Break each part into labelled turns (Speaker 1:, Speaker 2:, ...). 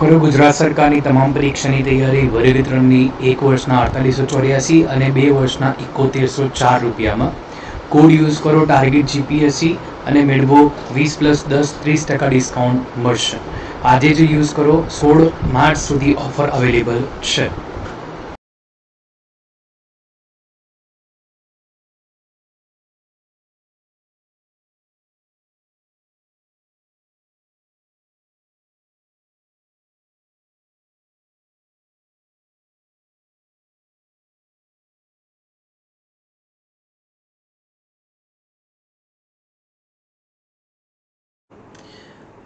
Speaker 1: ખરો ગુજરાત સરકારની તમામ પરીક્ષાની તૈયારી વર્ગ 3ની 1 વર્ષના 4884 અને 2 વર્ષના 7104 રૂપિયામાં કોડ યુઝ કરો ટાર્ગેટ જીપીએસસી અને મેળવો 20+10 30% ડિસ્કાઉન્ટ મળશે. આજે જ યુઝ કરો, 16 માર્ચ સુધી ઓફર અવેલેબલ છે.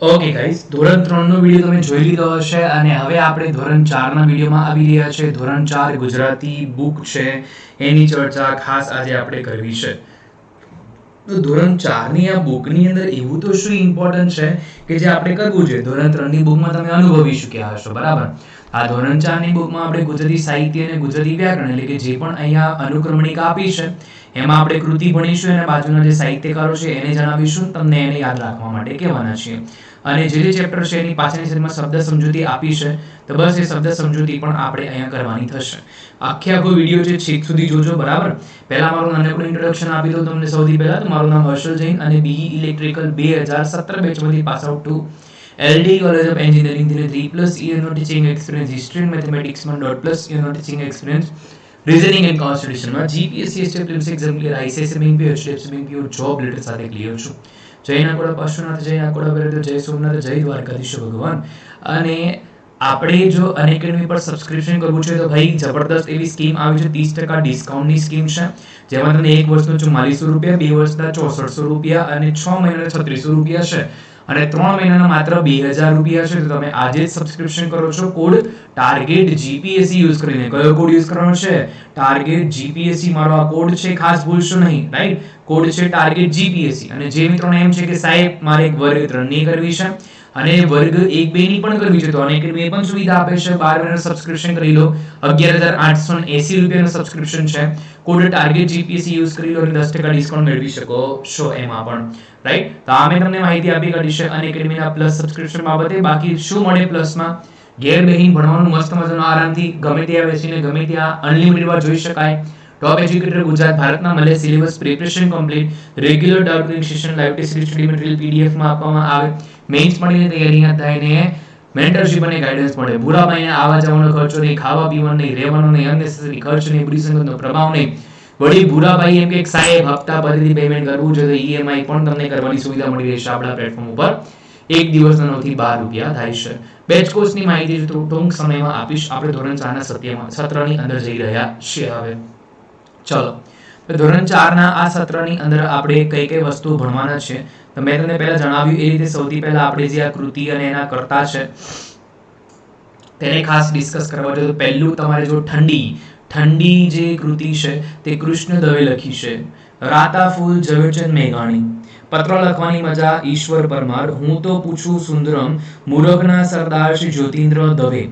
Speaker 1: ઓકે ગાઈસ, ધોરણ 3 નો વિડિયો તમે જોઈ લીધો હશે અને હવે આપણે ધોરણ 4 ના વિડિયોમાં આવી રહ્યા છે. ધોરણ 4 ગુજરાતી બુક છે એની ચર્ચા ખાસ આજે આપણે કરવી છે. તો ધોરણ 4 ની આ બુકની અંદર એવું તો શું ઇમ્પોર્ટન્ટ છે કે જે આપણે કરવું જોઈએ? ધોરણ 3 ની બુકમાં તમે અનુભવી ચૂક્યા હશો, બરાબર? આ ધોરણ 4 ની બુકમાં આપણે ગુજરાતી સાહિત્ય અને ગુજરાતી વ્યાકરણ એટલે કે જે પણ અહીંયા અનુક્રમણિકા આપી છે એમાં આપણે કૃતિ ભણીશું અને બાજુના જે સાહિત્યકારો છે એને જણાવીશું, તમને એને યાદ રાખવા માટે કહેવાના છીએ. અને જે ચેપ્ટર છે એની પાછળની સાઈડમાં શબ્દ સમજૂતી આપી છે, તો બસ એ શબ્દ સમજૂતી પણ આપણે અહીંયા કરવાની થશે. આખો વિડિયો છે છેક સુધી જોજો, બરાબર? પહેલા મારું નાનકડું ઇન્ટ્રોડક્શન આપી દઉં તમને. સૌથી પહેલા તો મારું નામ હર્ષલ જૈન અને બીઈ ઇલેક્ટ્રિકલ 2017 બેચમાંથી pass out to LD college of engineering થી 3+ યરનો ટીચિંગ એક્સપિરિયન્સ હિસ્ટ્રી એન્ડ મેથેમેટિક્સમાં .+ યરનો ટીચિંગ એક્સપિરિયન્સ રીઝનિંગ એન્ડ કોન્સ્ટિટ્યુશનમાં GPSC state prelims exam clear, ICSC bank P, HDFC bank P job letter સાથે ક્લિયર છું. જય નાકોડા પાર્શ્વનાથ, જય નાકોડા બેરેદ્ર, જય સોમનાથ, જય દ્વારકાધીશ ભગવાન. અને આપણે જો અનએકેડમી પર સબસ્ક્રિપ્શન કરવું છે તો ભાઈ જબરદસ્ત એવી સ્કીમ આવી છે, 30% ડિસ્કાઉન્ટની સ્કીમ છે, જેમાં તમને 1 વર્ષનો 4400 રૂપિયા, 2 વર્ષના 6400 રૂપિયા અને 6 મહિનાના 3600 રૂપિયા છે અને 3 મહિનાના માત્ર 2000 રૂપિયા છે. તો તમે આજે જ સબસ્ક્રિપ્શન કરો છો કોડ ટાર્ગેટ જીપીએસસી યુઝ કરીને. કયો કોડ યુઝ કરવાનો છે? Target GPSC. મારો આ કોડ છે, ખાસ ભૂલશો નહીં, રાઈટ? કોડ છે ટાર્ગેટ જીપીએસસી. અને જે મિત્રોને એમ છે કે સાહેબ મારે વર્ગ 3 ની કરવી છે અને વર્ગ 1-2 ની પણ કરવી છે, તો અનએકેડમી પણ સુવિધા આપે છે. 12 મહિનાનું સબસ્ક્રિપ્શન કરી લો, 11880 રૂપિયાનું સબસ્ક્રિપ્શન છે. કોડ ટાર્ગેટ જીપીએસસી યુઝ કરી લો અને 10% ડિસ્કાઉન્ટ મેળવી શકો છો એમાં પણ, રાઈટ? તો આ મેં તમને માહિતી આપી કાઢી છે અનએકેડમીના પ્લસ સબસ્ક્રિપ્શન બાબતે. બાકી શું મળે પ્લસમાં? ઘેર બેહીને ભણવાનું મસ્ત મજાનું આરામથી ગમે ત્યાં બેસીને ગમે ત્યાં અનલિમિટેડ વાર જોઈ શકાય. ટોપ એજ્યુકેટર ગુજરાત ભારતના મળે syllabus preparation complete, regular doubt clearing session, live test series study material PDF માં આપવામાં આવે, મેઇન્સ માટેની તૈયારી થાય ને મેન્ટરશિપ અને ગાઈડન્સ મળે. ભૂરાભાઈને આવા જવાનો ખર્ચો નહીં, ખાવા પીવાનો નહીં, રહેવાનો નહીં, અનનેસેસરી ખર્ચ નહીં, બુરી સંગતનો પ્રભાવ નહીં. વળી ભૂરાભાઈ એમ કે સાહેબ હપ્તા પદ્ધતિ પેમેન્ટ કરવું છે તો ઈએમઆઈ પણ તમને કરવાની સુવિધા મળી રહેશે આપણા પ્લેટફોર્મ ઉપર. એક દિવસના 9 થી 12 રૂપિયા થાય છે. બેચ કોર્સની માહિતી ટૂંક સમયમાં આપીશ. આપણે ધોરણ 4 ના સત્રની અંદર જઈ રહ્યા છીએ હવે. ચલો, ધોરણ 4 ના આ સત્રની અંદર આપણે કઈ કઈ વસ્તુઓ ભણવાના છે તો મેં તમને પહેલા જણાવ્યું એ રીતે સૌથી પહેલા આપણે જે આ કૃતિ અને એના કર્તા છે તેને ખાસ ડિસ્કસ કરવા જોઈએ. તો પહેલું તમારે જો ઠંડી જે કૃતિ છે તે કૃષ્ણ દવે લખી છે. રાતા ફૂલ ઝવેરચંદ મેઘાણી. પત્ર લખવાની મજા ઈશ્વર પરમાર. હું તો પૂછું સુંદરમ મુરગના સરદાર શ્રી જ્યોતિન્દ્ર દવે,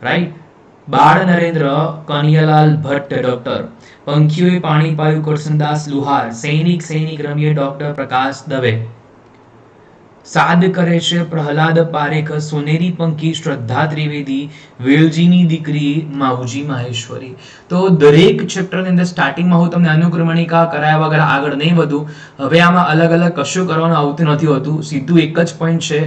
Speaker 1: રાઈટ? બાળ નરેન્દ્ર કનૈયાલાલ ભટ્ટ ડોક્ટર. પંખીઓએ પાણી પાયું કરશનદાસ લુહાર. સૈનિક રમ્ય ડોક્ટર પ્રકાશ દવે. સાદ કરે છે પ્રહલાદ પારેખ. સોનેરી પંખી શ્રદ્ધા ત્રિવેદી. વેલજીની દીકરી માવજી માહેશ્વરી. તો દરેક ચેપ્ટરની અંદર સ્ટાર્ટિંગમાં હું તમને અનુક્રમણિકા કરાયા વગર આગળ નહીં વધું. હવે આમાં અલગ અલગ કશું કરવાનું આવતું નથી હોતું, સીધું એક જ પોઈન્ટ છે.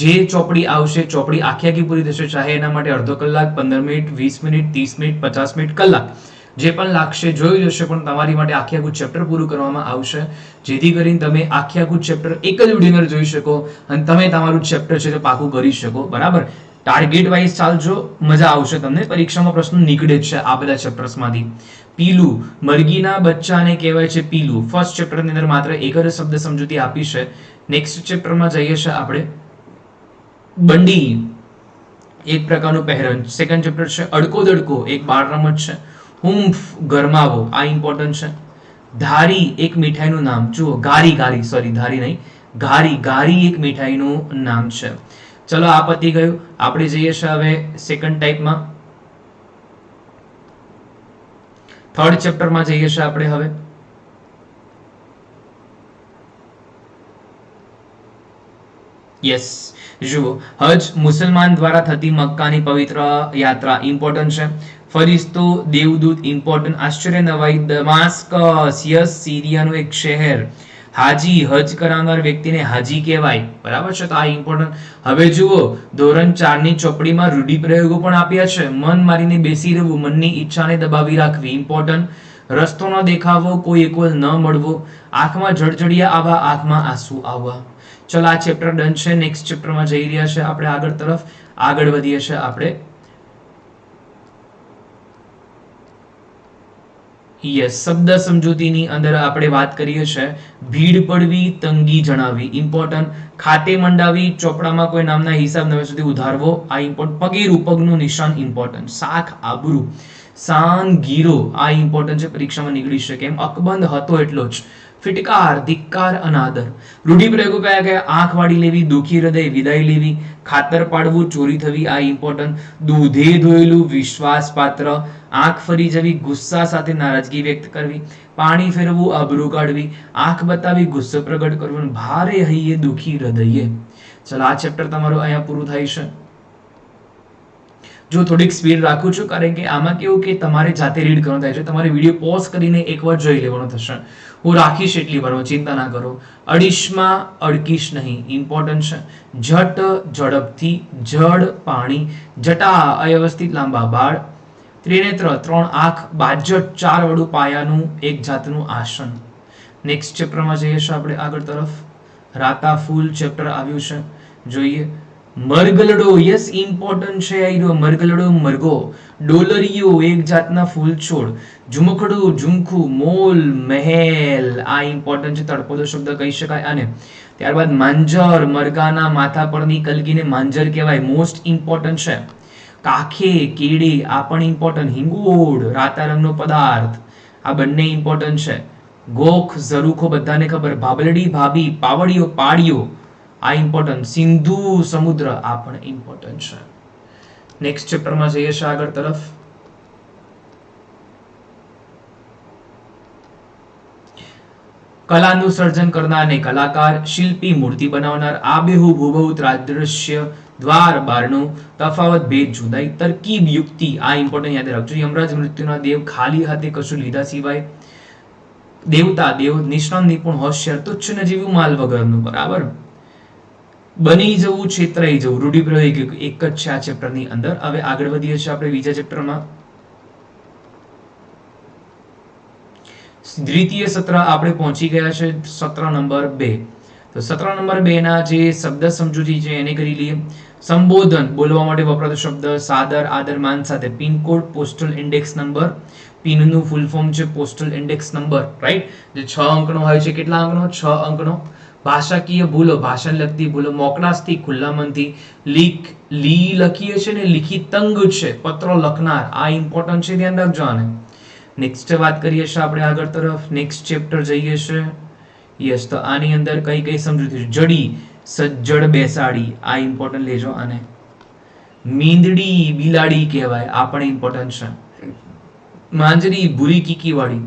Speaker 1: જે ચોપડી આવશે, ચોપડી આખી પૂરી થશે, ચાહે એના માટે અડધો કલાક, 15 મિનિટ, 20 મિનિટ, 30 મિનિટ, 50 મિનિટ, કલાક જે પણ લાગશે જોઈ જશે, પણ તમારી માટે આખું ચેપ્ટર પૂરું કરવામાં આવશે, જેથી કરીને તમે આખું ચેપ્ટર એક જ વિડિયોમાં જોઈ શકો અને તમે તમારું ચેપ્ટર છે તે પાકું કરી શકો, બરાબર? ટાર્ગેટ વાઇઝ ચાલજો, મજા આવશે તમને. પરીક્ષામાં પ્રશ્નો નીકળે જ છે આ બધા ચેપ્ટર્સમાંથી. પીલું, મરઘીના બચ્ચાને કહેવાય છે પીલું. ફર્સ્ટ ચેપ્ટરની અંદર માત્ર એક જ શબ્દ સમજૂતી આપી છે. નેક્સ્ટ ચેપ્ટરમાં જઈએ છે આપણે. બંડી, એક પ્રકારનું પહેરન. સેકન્ડ ચેપ્ટર છે અડકો દડકો, એક બાળ રમત છે. હુંફ, ગરમાવો, આ ઇમ્પોર્ટન્ટ છે. ધારી, એક મીઠાઈનું નામ. જુઓ, ગારી, સોરી ધારી નહીં, ગારી એક મીઠાઈનું નામ છે. ચલો, આ પતી ગયું. આપણે જઈએ છીએ હવે સેકન્ડ ટાઈપમાં. થર્ડ ચેપ્ટરમાં જઈએ છીએ આપણે હવે. યસ, જુઓ, હજ મુસલમાન દ્વારા થતી મક્કાની પવિત્ર યાત્રા ઇમ્પોર્ટન્ટ છે. ફરિશ્તો, દેવદૂત ઇમ્પોર્ટન્ટ. આશ્ચર્ય નવાઈ, દમાસ્કસ, યસ, સિરિયાનું એક શહેર. હાજી, હજ કરાવનાર વ્યક્તિને હાજી કહેવાય. બરાબર છે, તો આ ઇમ્પોર્ટન્ટ. હવે જુઓ, ધોરણ 4 ની ચોપડીમાં રૂઢિપ્રયોગો પણ આપ્યા છે. મન મારીને બેસી રહેવું, મનની ઈચ્છાને દબાવી રાખવી, ઇમ્પોર્ટન્ટ. રસ્તો ન દેખાવો, કોઈ એકવલ ન મળવો, આંખમાં જળજળિયા આવવા, આંખમાં આંસુ આવવા. ચલો, આ ચેપ્ટર ડન છે. નેક્સ્ટ ચેપ્ટરમાં જઈ રહ્યા છે આપણે આગળ તરફ. આગળ વધીએ છીએ આપણે. યસ, શબ્દ સમજૂતીની અંદર આપણે વાત કરીએ છીએ. ભીડ પડવી, તંગી જણાવી, ઇમ્પોર્ટન્ટ. ખાતે મંડાવી, ચોપડામાં કોઈ નામના હિસાબ નવે સુધી ઉધારવો, આ ઇમ્પોર્ટન્ટ. પગેરું, પગનું નિશાન, ઇમ્પોર્ટન્ટ. શાખ, આબરૂ. સાન, ગીરો, આ ઇમ્પોર્ટન્ટ છે, પરીક્ષામાં નીકળી શકે એમ. અકબંધ, હતો એટલો જ. ફિટકાર, ધિક્કાર, અનાદર. રૂઢિપ્રયોગો કયા કયા? આંખ વાળી લેવી, દુખી હૃદય, વિદાય લેવી. ખાતર પાડવું, ચોરી થવી, આ ઇમ્પોર્ટન્ટ. દૂધે ધોયેલું, વિશ્વાસ પાત્ર. આંખ ફરી જવી, ગુસ્સા સાથે નારાજગી વ્યક્ત કરવી. પાણી ફેરવવું, આબરૂ કાઢવી. આંખ બતાવી, ગુસ્સો પ્રગટ કરવો. ભારે હૈયે, દુખી હૃદયે. ચલો, આ ચેપ્ટર તમારું અહીંયા પૂરું થાય છે. જો થોડીક સ્પીડ રાખું છું, કારણ કે આમાં કેવું કે તમારે જાતે રીડ કરવાનું થાય છે. તમારે વિડીયો પોઝ કરીને એકવાર જોઈ લેવાનો થશે. હું રાખીશ એટલી વાર, ચિંતા ના કરો. અડીશમાં અડકીશ નહીં, ઇમ્પોર્ટન્ટ છે. જટ, ઝડપથી. જડ, પાણી. જટા, અવ્યવસ્થિત લાંબા બાળ. ત્રિનેત્ર, 3 આંખ. બાજટ, 4 વડું પાયાનું એક જાતનું આસન. નેક્સ્ટ ચેપ્ટરમાં જઈએ છીએ આપણે આગળ તરફ. રાતા ફૂલ ચેપ્ટર આવ્યું છે, જોઈએ. મરગલડો, યસ, ઇમ્પોર્ટન્ટ છે. આઈરો મરગલડો, મરગો. ડોલરિયો, એક જાતના ફૂલ છોડ. ઝુમખડું, ઝુમખું. મોલ, મહેલ, આ ઇમ્પોર્ટન્ટ છે. તળપદો શબ્દ કહી શકાય આને. ત્યારબાદ માંજર, મરઘાના માથા પરની કલગીને માંજર કહેવાય, મોસ્ટ ઇમ્પોર્ટન્ટ છે. કાખે, કેડે, આ પણ ઇમ્પોર્ટન્ટ. હિંગોળ, રાતા રંગનો પદાર્થ, આ બંને ઇમ્પોર્ટન્ટ છે. ગોખ, ઝરૂખો બધાને ખબર. ભાબલડી, ભાભી. પાવડિયો, પાડિયો, આ ઇમ્પોર્ટન્ટ. સિંધુ, સમુદ્ર, આ પણ ઇમ્પોર્ટન્ટ છે. નેક્સ્ટ ચેપ્ટરમાં જઈએ છીએ આગળ તરફ. કલાનું સર્જન કરનાર ને કલાકાર. શિલ્પી, મૂર્તિ બનાવનાર. આબેહૂબ, હુબહુ, દ્રાદૃશ્ય. દ્વાર, બારણું. તફાવત, ભેદ, જુદાઈ. તરકીબ, યુક્તિ, આ ઇમ્પોર્ટન્ટ યાદ રાખજો. યમરાજ મૃત્યુના દેવ, ખાલી હાથે કશું લીધા સિવાય. દેવતા, દેવ, નિષ્ણાત, નિપુણ, હોશિયાર. તુચ્છ નજીવું, માલ વગરનું. બરાબર. બની જવું, છેતરાઈ જવું, રૂઢિપ્રયોગ એક જ છે આ ચેપ્ટરની અંદર. હવે આગળ વધીએ છીએ આપણે બીજા ચેપ્ટરમાં. દ્વિતીય સત્ર આપણે પહોંચી ગયા છે, સત્ર નંબર 2. તો સત્ર નંબર 2 ના જે શબ્દ સમજૂતી છે એને કરી લઈએ. સંબોધન, બોલવા માટે વપરાતો શબ્દ. સાદર, આદર, માન સાથે. Pincode, postal index number. પિનનું ફૂલ ફોર્મ છે પોસ્ટલ ઇન્ડેક્સ નંબર, રાઈટ? જે 6 અંકનો હોય છે. કેટલા અંકનો? 6 અંકનો. ભાષાકીય ભૂલો, ભાષણ લગતી ભૂલો. મોકળાશથી, ખુલ્લા મનથી. લી લખીએ છે ને, લિખિત તંગ છે, પત્રો લખનાર, આ ઇમ્પોર્ટન્ટ છે, ધ્યાન રાખજો આને. નેક્સ્ટ વાત કરીએ છીએ આપણે આગળ તરફ. નેક્સ્ટ ચેપ્ટર જઈએ છે. યસ, તો આની અંદર કઈ કઈ સમજૂતી? જડી, સજ્જડ, બેસાડી, આ ઇમ્પોર્ટન્ટ લેજો આને. મીંદડી, બિલાડી કહેવાય, આ પણ ઇમ્પોર્ટન્ટ છે. માંજરી, ભૂરી કીકી વાળી.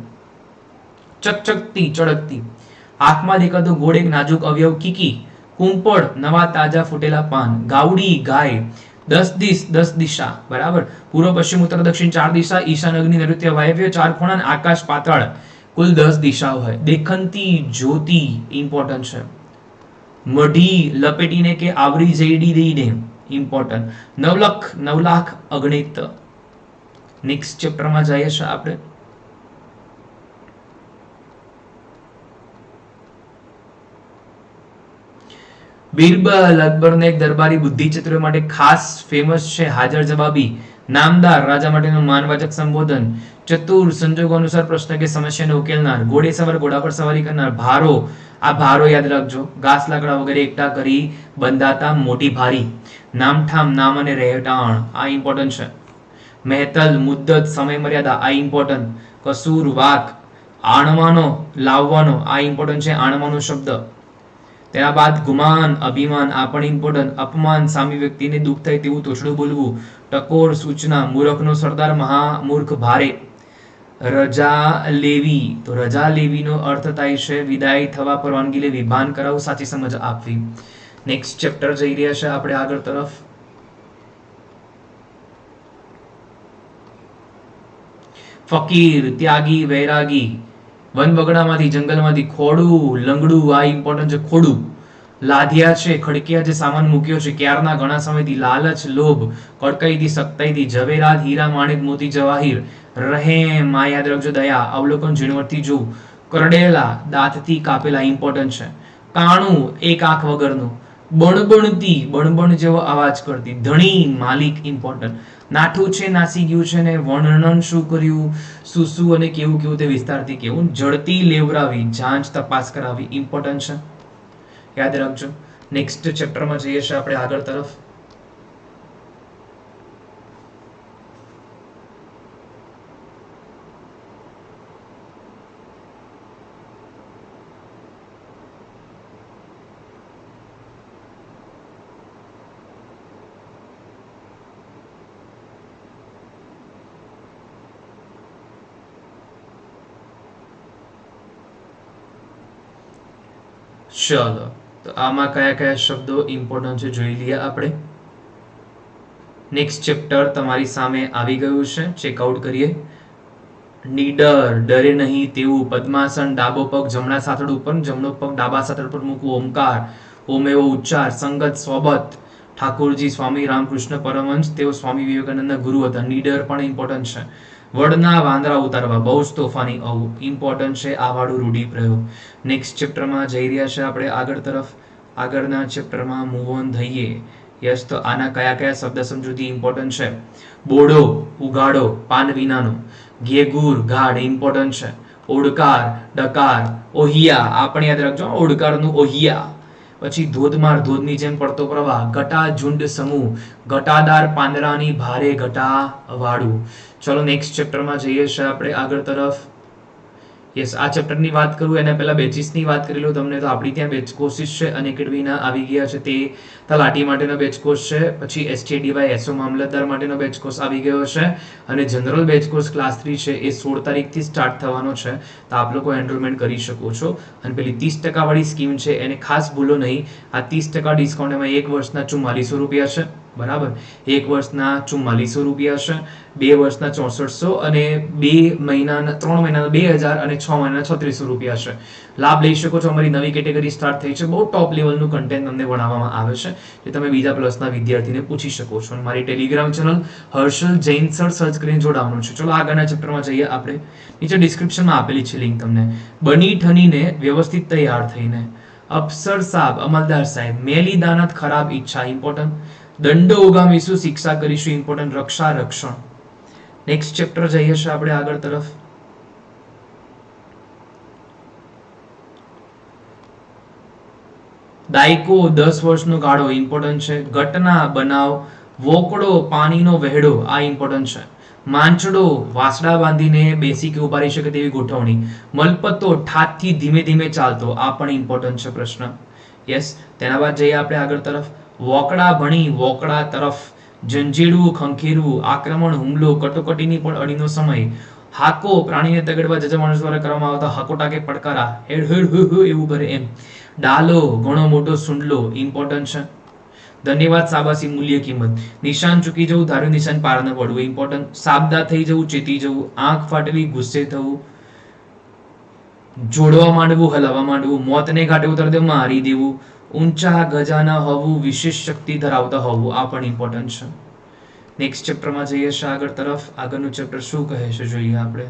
Speaker 1: ચકચકતી, ચળકતી. આંખમાં દેખાતો ગોળ, એક નાજુક અવયવ, કીકી. કુંપળ, નવા તાજા ફૂટેલા પાન. ગાવડી, ગાય. 10 દિશા, બરાબર. પૂર્વ, પશ્ચિમ, ઉત્તર, દક્ષિણ 4 દિશા. ઈશાન, અગ્નિ, નૈઋત્ય, વાયવ્ય 4 ખૂણા, આકાશ, પાતાળ, કુલ 10 દિશાઓ હોય. દેખંતી, જ્યોતિ, ઇમ્પોર્ટન્ટ છે. મઢી, લપેટીને કે આવરી જઈડી દઈને, ઇમ્પોર્ટન્ટ. નવલખ, નવલાખ, અગણિત. નેક્સ્ટ ચેપ્ટરમાં જઈએ છીએ આપણે. બિરબલ, અકબરનો એક દરબારી બુદ્ધિચતુરો માટે ખાસ ફેમસ છે. હાજર જવાબી. નામદાર, રાજા માટેનું માનવાચક સંબોધન. ચતુર, સંજોગો અનુસાર પ્રશ્ન કે સમસ્યાને ઉકેલનાર. ઘોડે સવાર, ઘોડા પર સવારી કરનાર. ભારો, આ ભારો યાદ રાખજો. ઘાસ, લાકડા વગેરે એકઠા કરી બંધાતા, મોટી ભારી. નામઠામ, નામ અને રહેઠાણ, આ ઇમ્પોર્ટન્ટ છે. મહેતલ, મુદ્દત, સમય મર્યાદા, આ ઇમ્પોર્ટન્ટ. કસૂર, વાક. આણવાનો, લાવવાનો, આ ઇમ્પોર્ટન્ટ છે. આણવાનો શબ્દ. તેના બાદ ગુમાન, અભિમાન, આ પણ ઇમ્પોર્ટન્ટ. અપમાન, સામી વ્યક્તિને દુઃખ થાય તેવું તોછડું બોલવું. ટકોર, સૂચના. મૂર્ખનો સરદાર, મહામૂર્ખ, ભારે. રજા લેવી, તો રજા લેવીનો અર્થ થાય છે વિદાય થવા, પરવાનગી લેવી, ભાન કરાવવું, સાચી સમજ આપવી. નેક્સ્ટ ચેપ્ટર જઈ રહ્યા છે આપણે આગળ તરફ. ફકીર, ત્યાગી, વૈરાગી, વન વગડામાંથી, જંગલમાંથી, ખોડું, લંગડું, આ ઇમ્પોર્ટન્ટ છે. ખોડું, લાધિયા છે, ખડકિયા જે સામાન મૂક્યો છે ક્યારના ઘણા સમયથી, લાલચ, લોભ, કડકાઈથી, સખ્તાઈથી, ઝવેરાત, હીરા, માણેક, મોતી, જવાહીર, રહેમ, આ યાદ રાખજો, દયા, અવલોકન, ઝીણવટથી જોવું, કરડેલા, દાંતથી કાપેલા, ઇમ્પોર્ટન્ટ છે. કાણું, એક આંખ વગરનું, બણબણતી, બણબણ જેવો અવાજ કરતી, ધણી, માલિક, ઇમ્પોર્ટન્ટ. નાઠું છે, નાસી ગયું છે ને વર્ણન શું કર્યું, શું શું અને કેવું કેવું તે વિસ્તારથી કેવું. જડતી, લેવરાવી, જાંચ, તપાસ કરાવી, ઇમ્પોર્ટન્ટ છે, યાદ રાખજો. નેક્સ્ટ ચેપ્ટરમાં જઈએ છીએ આપણે આગળ તરફ. ચલો, તો આમાં કયા કયા શબ્દો ઇમ્પોર્ટન્ટ છે જોઈ લઈએ આપણે. નેક્સ્ટ ચેપ્ટર તમારી સામે આવી ગયું છે, ચેકઆઉટ કરીએ. નીડર, ડરે નહીં તેવું. પદ્માસન, ડાબો પગ જમણા સાથળ ઉપર, જમણો પગ ડાબા સાથળ પર મૂકવું. ઓમકાર, ઓમ એવો ઉચ્ચાર. સંગત, સોબત. ઠાકોરજી સ્વામી રામકૃષ્ણ પરમહંસ, તેઓ સ્વામી વિવેકાનંદના ગુરુ હતા. નીડર પણ ઇમ્પોર્ટન્ટ છે. વડના વાંદરા ઉતારવા, બહુ જ તોફાની, આવું ઇમ્પોર્ટન્ટ છે આ વાળું રૂઢિપ્રયોગ. નેક્સ્ટ ચેપ્ટરમાં જઈ રહ્યા છે આપણે આગળ તરફ. આગળના ચેપ્ટરમાં મૂવ ઓન થઈએ. યસ, તો આના કયા કયા શબ્દ સમજૂતી ઇમ્પોર્ટન્ટ છે. બોડો, ઉગાડો, પાન વિનાનો. ઘેઘૂર, ગાઢ, ઇમ્પોર્ટન્ટ છે. ઓડકાર, ડકાર, ઓહિયા, આ પણ યાદ રાખજો, ઓડકારનું ઓહિયા. પછી ધોધમાર, ધોધની જેમ પડતો પ્રવાહ. ઘટા, ઝુંડ, સમૂહ. ઘટાદાર, પાંદડાની ભારે ઘટા વાળું. ચલો નેક્સ્ટ ચેપ્ટરમાં જઈએ છીએ આપણે આગળ તરફ. યસ, આ ચેપ્ટરની વાત કરું એના પહેલા બેચીસની વાત કરી લો તમને. તો આપણી ત્યાં બેચ કોર્સિસ છે અને એકેડમીના આવી ગયા છે. તે તલાટી માટેનો બેચ કોર્સ છે. પછી STDY એસઓ મામલતદાર માટેનો બેચ કોર્સ આવી ગયો છે. અને જનરલ બેચ કોર્સ ક્લાસ 3 છે એ 16 તારીખથી સ્ટાર્ટ થવાનો છે. તો આપ લોકો એનરોલમેન્ટ કરી શકો છો. અને પેલી 30% વાળી સ્કીમ છે એને ખાસ ભૂલો નહીં. આ 30% ડિસ્કાઉન્ટ એમાં એક વર્ષના 4400 રૂપિયા છે, બરાબર. એક વર્ષના 4400 રૂપિયા છે, 2 વર્ષના 6400 અને 3 મહિનાના 2000 અને 6 મહિનાના 3600 રૂપિયા છે. લાભ લઈ શકો છો. અમારી નવી કેટેગરી સ્ટાર્ટ થઈ છે. બહુ ટોપ લેવલનું કન્ટેન્ટ તમને ભણાવવામાં આવે છે, જે તમે બીજા પ્લસના વિદ્યાર્થીને પૂછી શકો છો. અને મારી Telegram channel Harshal Jain sir search કરીને જોડાવાનું છે. ચલો આગળના ચેપ્ટરમાં જઈએ આપણે. નીચે ડિસ્ક્રિપ્શનમાં આપેલી છે લિંક તમને. બની ઠનીને વ્યવસ્થિત તૈયાર થઈને. અફસર સાહેબ, અમલદાર સાહેબ. મેલી દાનત, ખરાબ ઈચ્છા, ઇમ્પોર્ટન્ટ. દંડ ઉગામીશું, શિક્ષા કરીશું, ઇમ્પોર્ટન્ટ. રક્ષા, રક્ષણ. નેક્સ્ટ ચેપ્ટર જઈએ છીએ આપણે આગળ તરફ. દાયકો, 10 વર્ષનો ગાળો, ઇમ્પોર્ટન્ટ છે. ઘટના, બનાવ. વોકડો, પાણીનો વહેડો, આ ઇમ્પોર્ટન્ટ છે. માંચડો, વાસડા બાંધીને બેસી કે ઉભા રહી શકે તેવી ગોઠવણી. મલપત્તો, ઠાઠથી ધીમે ધીમે ચાલતો, આ પણ ઇમ્પોર્ટન્ટ છે પ્રશ્ન. યસ, તેના બાદ જઈએ આપણે આગળ તરફ. વોકડા ભણી, વોકડા તરફ. જંજીડવું, ખંખેરવું. આક્રમણ, હુમલો. કટોકટીની પણ અડીનો સમય. હાકો, પ્રાણીને તગડવા જજા માણસ દ્વારા કરવામાં આવતા હકોટા કે પડકારા. હેડ હેડ હુ એવું કરે એમ. ડાલો, ઘણો મોટો સુંડલો, ઇમ્પોર્ટન્ટ છે. ધન્યવાદ, શાબાશી, મૂલ્ય, કિંમત. નિશાન ચૂકી જવું, ધાર્યું નિશાન પાર ન પડવું, ઇમ્પોર્ટન્ટ. સાબદા થઈ જવું, ચેતી જવું. આંખ ફાટવી, ગુસ્સે થવું. જોડવા માંડવું, હલાવવા માંડવું. મોતને ઘાટે ઉતારી દેવું, મારી દેવું. ઊંચા ગજાના હોવું, વિશેષ શક્તિ ધરાવતા હોવું, આ પણ ઇમ્પોર્ટન્ટ છે. નેક્સ્ટ ચેપ્ટરમાં જઈએ છીએ આગળ તરફ. આગળનું ચેપ્ટર શું કહે છે જોઈએ આપણે.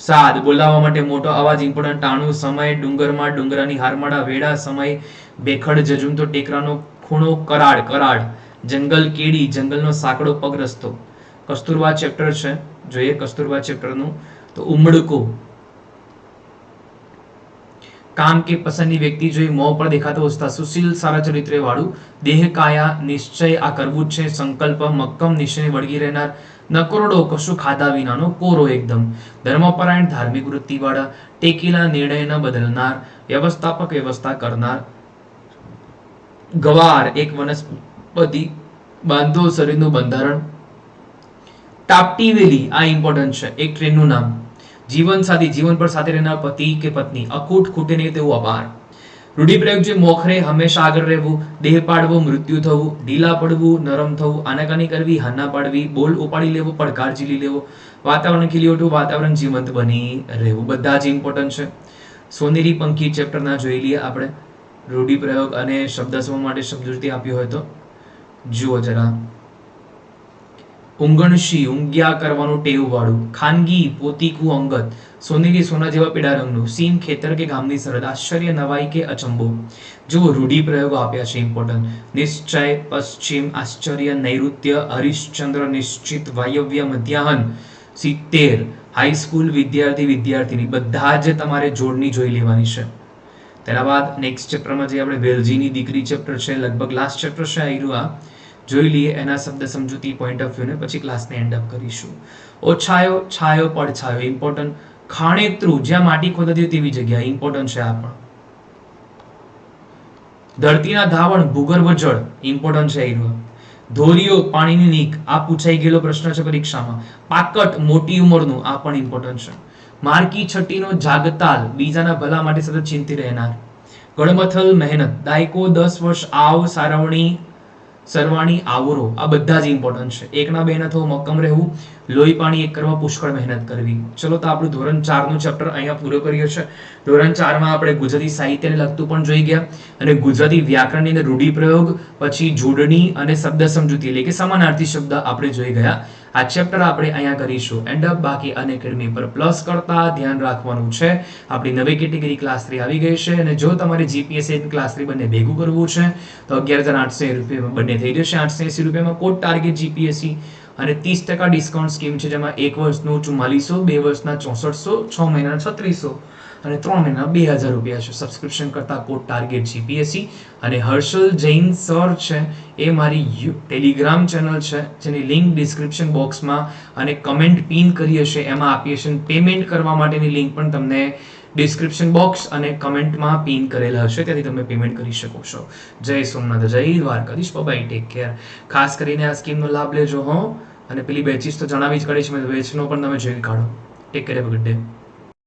Speaker 1: સાદ, બોલાવવા માટે મોટો અવાજ, ઇમ્પોર્ટન્ટ. ટાણું, સમય. ડુંગરમાં, ડુંગરાની હારમાળા. વેડા, સમય. બેખડ, જજુમતો ટેકરાનો ખૂણો. કરાડ, કરાડ. જંગલ, કેડી. જંગલનો સાંકડો પગ રસ્તો. કસ્તુરબા ચેપ્ટર છે, જોઈએ કસ્તુરબા ચેપ્ટરનું. તો ઉમળકો. કામ કે પસંદની વ્યક્તિ જોઈ મોં પર દેખાતો ઉત્સાહ. સુશીલ, સારા ચરિત્ર વાળું. દેહ, કાયા. નિશ્ચય, આ કરવું જ છે. સંકલ્પ, મક્કમ, નિશ્ચય વળગી રહેનાર. નકોરડો, કશું ખાધા વિનાનો, કોરો એકદમ. ધર્મપરાયણ, ધાર્મિક વૃત્તિ વાળા. ટેકેલા, નિર્ણય ન બદલનાર. વ્યવસ્થાપક, વ્યવસ્થા કરનાર. ગવાર, એક વનસ્પતિ. બાંધો, શરીરનું બંધારણ. ટાપટી વેલી, આ ઇમ્પોર્ટન્ટ છે, એક ટ્રેનનું નામ. જીવનસાથી, જીવન પર સાથે રહેનાર પતિ કે પત્ની, અખૂટ ખૂટે નહીં તેવું આભાર. રૂઢિપ્રયોગ છે મોખરે, હંમેશા આગળ રહેવું, દેહ પાડવો, મૃત્યુ થવું, ઢીલા પડવું, નરમ થવું, આનાકાની કરવી, હાના પાડવી, બોલ ઉપાડી લેવો, પડકાર ઝીલી લેવો, વાતાવરણ ખીલી ઉઠવું, વાતાવરણ જીવંત બની રહેવું. બધા જ ઇમ્પોર્ટન્ટ છે. સોનેરી પંખી ચેપ્ટરના જોઈ લઈએ આપણે. રૂઢિપ્રયોગ અને શબ્દ સમૂહ માટે સમજૂતી આપ્યો હોય તો જુઓ જરા. ઊંઘણશી, ઊંઘ્યા કરવાનું ટેવ વાળું. ખાનગી, પોતીકું, અંગત. સોનેરી, સોના જેવા પીળા રંગનું. સીમ, ખેતર કે ગામની સરહદ. આશ્ચર્ય, નવાઈ કે અચંબો. જુઓ રૂઢિપ્રયોગો આપ્યા છે ઇમ્પોર્ટન્ટ. નિશ્ચય, પશ્ચિમ, આશ્ચર્ય, નૈઋત્ય, હરિશ્ચંદ્ર, નિશ્ચિત, વાયવ્ય, મધ્યાહન, 70, હાઈસ્કૂલ, વિદ્યાર્થી, વિદ્યાર્થીની. બધા જ તમારે જોડણી જોઈ લેવાની છે. તેના બાદ નેક્સ્ટ ચેપ્ટરમાં જે આપણે વેલજીની દીકરી ચેપ્ટર છે, લગભગ લાસ્ટ ચેપ્ટર છે આ. જોઈ લઈએ એના શબ્દ સમજૂતી પોઈન્ટ ઓફ વ્યૂ ને પછી ક્લાસને એન્ડ અપ કરીશું. ઓછાયો, છાયો, પડછાયો ઇમ્પોર્ટન્ટ. ખાણેતરું, જ્યાં માટી ખોદાતી હોય તેવી જગ્યા ઇમ્પોર્ટન્ટ છે આ પણ. ધરતીના ધાવણ, ભૂગર્ભ જળ ઇમ્પોર્ટન્ટ છે આ. ધોરીઓ, પાણીની નીક, આ પૂછાઈ ગયેલો પ્રશ્ન છે પરીક્ષામાં. પાકટ, મોટી ઉંમરનું, આ પણ ઇમ્પોર્ટન્ટ છે. માર્કી છઠ્ઠીનો જાગતાલ, બીજાના ભલા માટે સતત ચિંતી રહેનાર. ગળમથલ, મહેનત. દાયકો, 10 વર્ષ, આવ, સારવણી, સરવાણી, આવરો, આ બધા જ ઇમ્પોર્ટન્ટ છે. એકના બે ન થવું, મક્કમ રહેવું, લોહી પાણી એક કરવા, પુષ્કળ મહેનત કરવી. ચલો તો આપણું ધોરણ 4 નું ચેપ્ટર અહીંયા પૂરો કરીએ છે. ધોરણ 4 માં આપણે ગુજરાતી સાહિત્યને લગતું પણ જોઈ ગયા અને ગુજરાતી વ્યાકરણની અંદર રૂઢિપ્રયોગ, પછી જોડણી અને શબ્દ સમજૂતી એટલે કે સમાનાર્થી શબ્દ આપણે જોઈ ગયા. આ ચેપ્ટર આપણે અહીંયા કરીશું એન્ડ અપ. બાકી અનએકેડમી પર પ્લસ કરતા ધ્યાન રાખવાનું છે. આપણી નવી કેટેગરી ક્લાસ 3 આવી ગઈ છે અને જો તમારે જીપીએસસી અને ક્લાસ 3 બંને ભેગું કરવું છે તો 11,880 રૂપિયામાં બંને થઈ જશે. 880 રૂપિયામાં કોડ ટાર્ગેટ જીપીએસસી અને 30% ડિસ્કાઉન્ટ સ્કીમ છે, જેમાં 1 વર્ષનું 4400, 2 વર્ષના 6400, 6 મહિનાના 3600 અને 3 મહિના 2000 રૂપિયા છે. સબસ્ક્રિપ્શન કરતા કોડ ટાર્ગેટ જીપીએસસી. અને હર્ષલ જૈન સર છે એ મારી ટેલિગ્રામ ચેનલ છે જેની લિંક ડિસ્ક્રિપ્શન બોક્સમાં અને કમેન્ટ પિન કરી હશે એમાં આપી હશે. પેમેન્ટ કરવા માટેની લિંક પણ તમને ડિસ્ક્રિપ્શન બોક્સ અને કમેન્ટમાં પિન કરેલા હશે, ત્યાંથી તમે પેમેન્ટ કરી શકો છો. જય સોમનાથ, જય દ્વારકાધીશ, બાય, ટેક કેર. ખાસ કરીને આ સ્કીમનો લાભ લેજો હો. અને પેલી બેચીસ તો જણાવી જ કરી છે, બેચનો પણ તમે જોઈ કાઢો. Take care, have a good day.